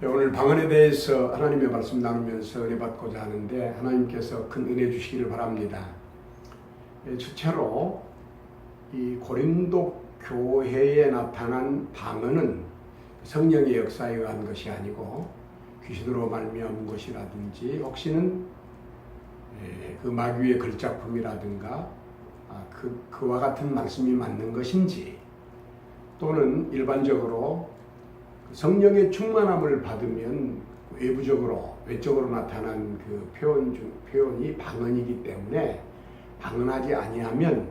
오늘 방언에 대해서 하나님의 말씀 나누면서 은혜 받고자 하는데 하나님께서 큰 은혜 주시기를 바랍니다. 첫째로 이 고린도 교회에 나타난 방언은 성령의 역사에 의한 것이 아니고 귀신으로 말미암은 것이라든지 혹시는 그 마귀의 걸작품이라든가 그와 같은 말씀이 맞는 것인지 또는 일반적으로 성령의 충만함을 받으면 외적으로 나타난 그 표현이 방언이기 때문에 방언하지 아니하면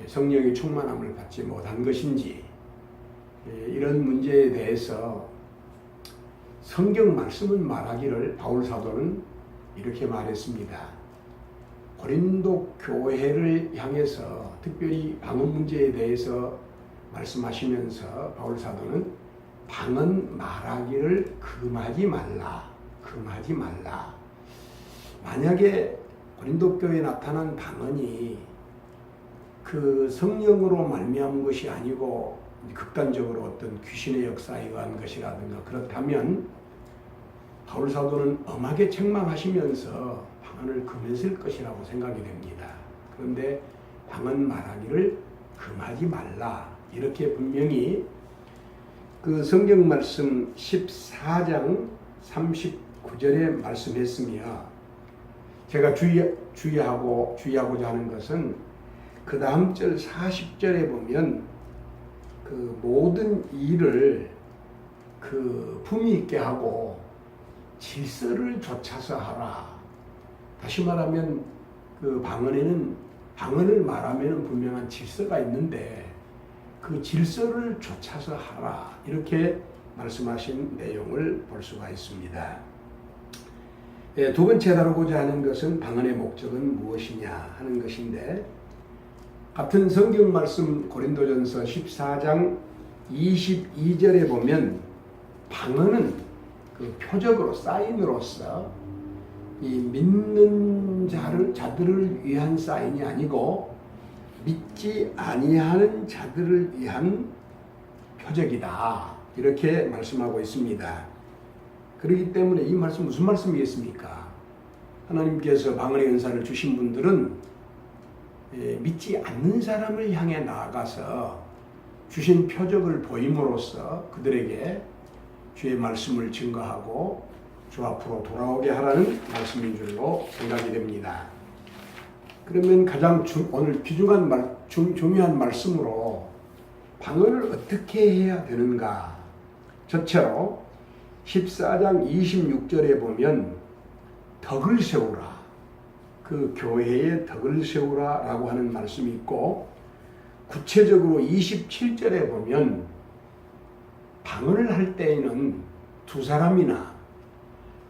성령의 충만함을 받지 못한 것인지 이런 문제에 대해서 성경 말씀은 말하기를 바울 사도는 이렇게 말했습니다. 고린도 교회를 향해서 특별히 방언 문제에 대해서 말씀하시면서 바울 사도는 방언 말하기를 금하지 말라. 만약에 고린도 교회에 나타난 방언이 그 성령으로 말미암은 것이 아니고 극단적으로 어떤 귀신의 역사에 의한 것이라든가 그렇다면 바울 사도는 엄하게 책망하시면서 방언을 금했을 것이라고 생각이 됩니다. 그런데 방언 말하기를 금하지 말라. 이렇게 분명히 그 성경 말씀 14장 39절에 말씀했으며 제가 주의하고자 하는 것은 그 다음 절 40절에 보면 그 모든 일을 그 품위 있게 하고 질서를 좇아서 하라. 다시 말하면 그 방언을 말하면 분명한 질서가 있는데 그 질서를 좇아서 하라. 이렇게 말씀하신 내용을 볼 수가 있습니다. 두 번째 다루고자 하는 것은 방언의 목적은 무엇이냐 하는 것인데 같은 성경 말씀 고린도전서 14장 22절에 보면 방언은 그 표적으로 사인으로서 이 믿는 자들을 위한 사인이 아니고 믿지 아니하는 자들을 위한 표적이다. 이렇게 말씀하고 있습니다. 그렇기 때문에 이 말씀 무슨 말씀이겠습니까? 하나님께서 방언의 은사를 주신 분들은 믿지 않는 사람을 향해 나아가서 주신 표적을 보임으로써 그들에게 주의 말씀을 증거하고 주 앞으로 돌아오게 하라는 말씀인 줄로 생각이 됩니다. 그러면 가장 오늘 중요한 말씀으로 방언을 어떻게 해야 되는가? 첫째로 14장 26절에 보면 덕을 세우라. 그 교회의 덕을 세우라 라고 하는 말씀이 있고 구체적으로 27절에 보면 방언을 할 때에는 2사람이나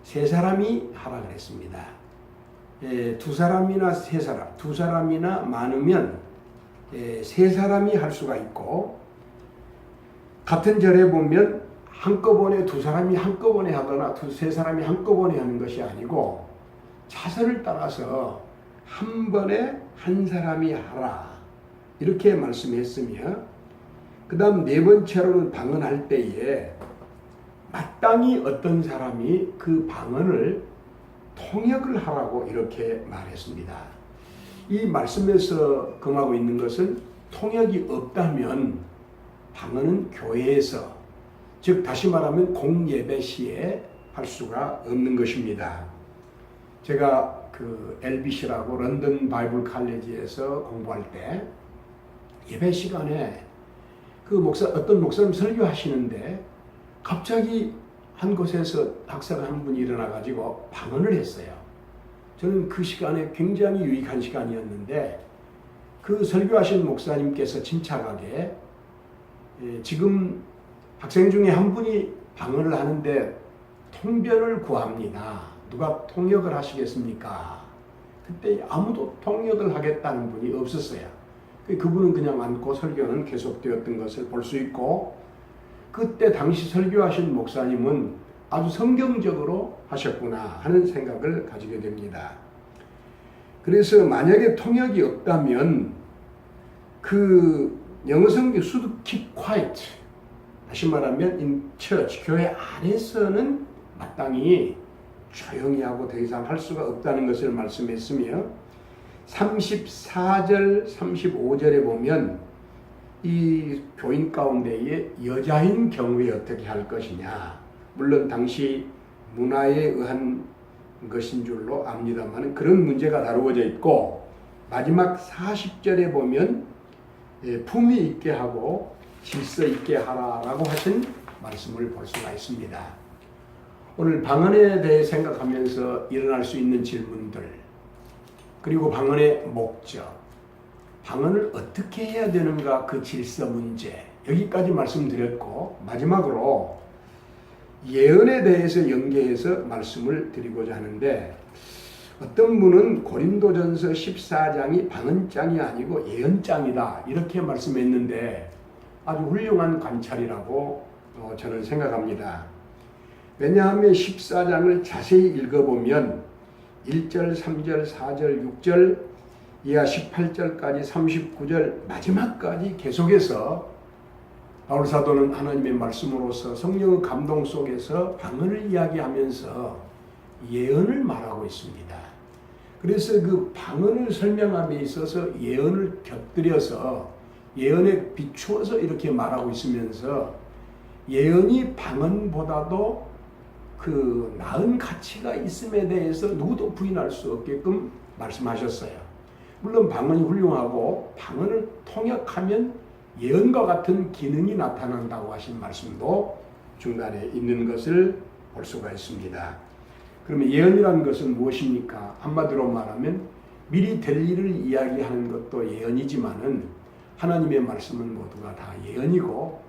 3사람이 하라 그랬습니다. 2사람이나 3사람, 2사람이나 많으면 3사람이 할 수가 있고 같은 절에 보면 한꺼번에 2사람이 한꺼번에 하거나 3사람이 한꺼번에 하는 것이 아니고 차선을 따라서 한 번에 한 사람이 하라 이렇게 말씀했으며 그 다음 4번째로는 방언할 때에 마땅히 어떤 사람이 그 방언을 통역을 하라고 이렇게 말했습니다. 이 말씀에서 금하고 있는 것은 통역이 없다면 방언은 교회에서 즉 다시 말하면 공예배 시에 할 수가 없는 것입니다. 제가 그 LBC라고 런던 바이블 칼리지에서 공부할 때 예배 시간에 어떤 목사님 설교하시는데 갑자기 한 곳에서 학생 한 분이 일어나 가지고 방언을 했어요. 저는 그 시간에 굉장히 유익한 시간이었는데 그 설교하신 목사님께서 침착하게 지금 학생 중에 한 분이 방언을 하는데 통변을 구합니다. 누가 통역을 하시겠습니까? 그때 아무도 통역을 하겠다는 분이 없었어요. 그분은 그냥 앉고 설교는 계속되었던 것을 볼 수 있고 그때 당시 설교하신 목사님은 아주 성경적으로 하셨구나 하는 생각을 가지게 됩니다. 그래서 만약에 통역이 없다면 그 영어 성경 should keep quiet 다시 말하면 in church, 교회 안에서는 마땅히 조용히 하고 더 이상 할 수가 없다는 것을 말씀했으며 34절, 35절에 보면 이 교인 가운데에 여자인 경우에 어떻게 할 것이냐. 물론 당시 문화에 의한 것인 줄로 압니다만 그런 문제가 다루어져 있고 마지막 40절에 보면 품위 있게 하고 질서 있게 하라라고 하신 말씀을 볼 수가 있습니다. 오늘 방언에 대해 생각하면서 일어날 수 있는 질문들, 그리고 방언의 목적, 방언을 어떻게 해야 되는가 그 질서 문제, 여기까지 말씀드렸고 마지막으로 예언에 대해서 연계해서 말씀을 드리고자 하는데 어떤 분은 고린도전서 14장이 방언장이 아니고 예언장이다 이렇게 말씀했는데 아주 훌륭한 관찰이라고 저는 생각합니다. 왜냐하면 14장을 자세히 읽어보면 1절, 3절, 4절, 6절, 이하 18절까지 39절 마지막까지 계속해서 바울사도는 하나님의 말씀으로서 성령의 감동 속에서 방언을 이야기하면서 예언을 말하고 있습니다. 그래서 그 방언을 설명함에 있어서 예언을 곁들여서 예언에 비추어서 이렇게 말하고 있으면서 예언이 방언보다도 그 나은 가치가 있음에 대해서 누구도 부인할 수 없게끔 말씀하셨어요. 물론 방언이 훌륭하고 방언을 통역하면 예언과 같은 기능이 나타난다고 하신 말씀도 중간에 있는 것을 볼 수가 있습니다. 그러면 예언이라는 것은 무엇입니까? 한마디로 말하면 미리 될 일을 이야기하는 것도 예언이지만은 하나님의 말씀은 모두가 다 예언이고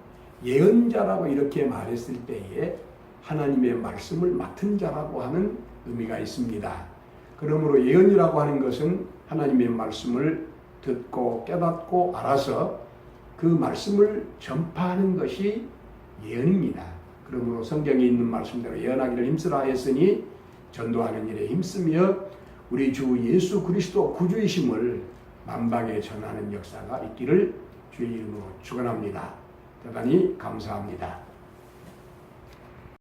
예언자라고 이렇게 말했을 때에 하나님의 말씀을 맡은 자라고 하는 의미가 있습니다. 그러므로 예언이라고 하는 것은 하나님의 말씀을 듣고 깨닫고 알아서 그 말씀을 전파하는 것이 예언입니다. 그러므로 성경에 있는 말씀대로 예언하기를 힘쓰라 했으니 전도하는 일에 힘쓰며 우리 주 예수 그리스도 구주이심을 만방에 전하는 역사가 있기를 주의 이름으로 축원합니다. 대단히 감사합니다.